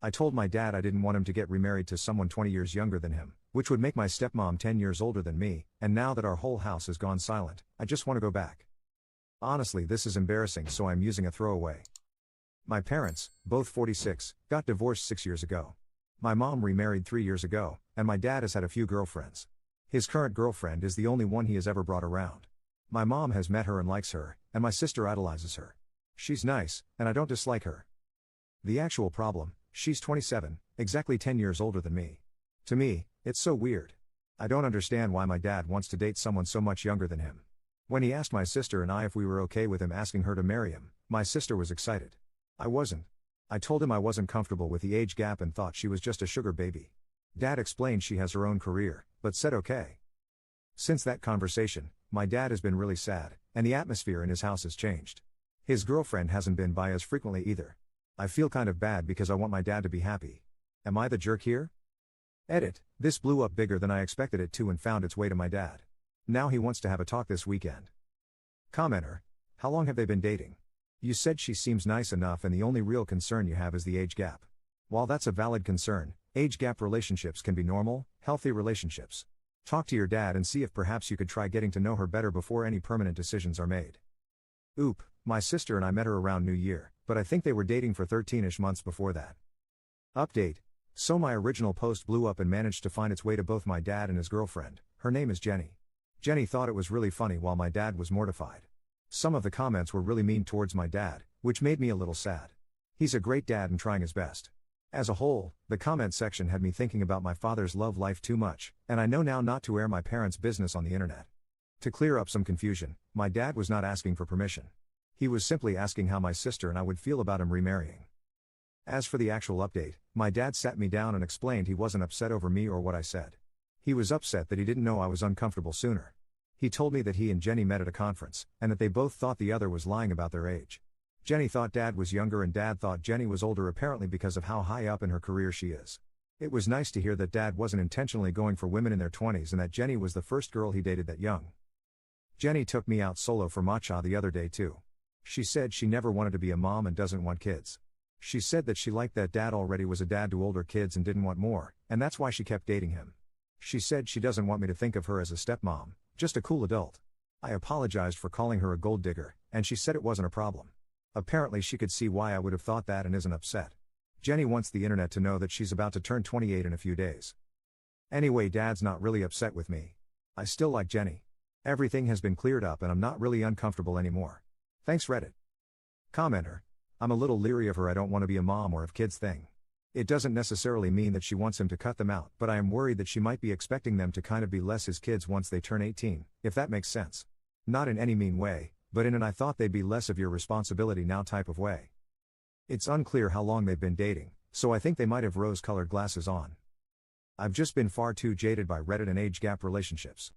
I told my dad I didn't want him to get remarried to someone 20 years younger than him, which would make my stepmom 10 years older than me, and now that our whole house has gone silent, I just want to go back. Honestly, this is embarrassing, so I'm using a throwaway. My parents, both 46, got divorced 6 years ago. My mom remarried 3 years ago, and my dad has had a few girlfriends. His current girlfriend is the only one he has ever brought around. My mom has met her and likes her, and my sister idolizes her. She's nice, and I don't dislike her. The actual problem: she's 27, exactly 10 years older than me. To me, it's so weird. I don't understand why my dad wants to date someone so much younger than him. When he asked my sister and I if we were okay with him asking her to marry him, my sister was excited. I wasn't. I told him I wasn't comfortable with the age gap and thought she was just a sugar baby. Dad explained she has her own career, but said okay. Since that conversation, my dad has been really sad, and the atmosphere in his house has changed. His girlfriend hasn't been by as frequently either. I feel kind of bad because I want my dad to be happy. Am I the jerk here? Edit: this blew up bigger than I expected it to and found its way to my dad. Now he wants to have a talk this weekend. Commenter: how long have they been dating? You said she seems nice enough and the only real concern you have is the age gap. While that's a valid concern, age gap relationships can be normal, healthy relationships. Talk to your dad and see if perhaps you could try getting to know her better before any permanent decisions are made. Oop, my sister and I met her around New Year, but I think they were dating for 13ish months before that. Update: so my original post blew up and managed to find its way to both my dad and his girlfriend. Her name is Jenny. Jenny thought it was really funny while my dad was mortified. Some of the comments were really mean towards my dad, which made me a little sad. He's a great dad and trying his best. As a whole, the comment section had me thinking about my father's love life too much, and I know now not to air my parents' business on the internet. To clear up some confusion, my dad was not asking for permission. He was simply asking how my sister and I would feel about him remarrying. As for the actual update, my dad sat me down and explained he wasn't upset over me or what I said. He was upset that he didn't know I was uncomfortable sooner. He told me that he and Jenny met at a conference, and that they both thought the other was lying about their age. Jenny thought dad was younger and dad thought Jenny was older, apparently because of how high up in her career she is. It was nice to hear that dad wasn't intentionally going for women in their 20s and that Jenny was the first girl he dated that young. Jenny took me out solo for matcha the other day too. She said she never wanted to be a mom and doesn't want kids. She said that she liked that dad already was a dad to older kids and didn't want more, and that's why she kept dating him. She said she doesn't want me to think of her as a stepmom, just a cool adult. I apologized for calling her a gold digger, and she said it wasn't a problem. Apparently she could see why I would have thought that and isn't upset. Jenny wants the internet to know that she's about to turn 28 in a few days. Anyway, dad's not really upset with me. I still like Jenny. Everything has been cleared up and I'm not really uncomfortable anymore. Thanks Reddit. Commenter: I'm a little leery of her I don't want to be a mom or have kids thing. It doesn't necessarily mean that she wants him to cut them out, but I am worried that she might be expecting them to kind of be less his kids once they turn 18, if that makes sense. Not in any mean way, but in an I thought they'd be less of your responsibility now type of way. It's unclear how long they've been dating, so I think they might have rose-colored glasses on. I've just been far too jaded by Reddit and age gap relationships.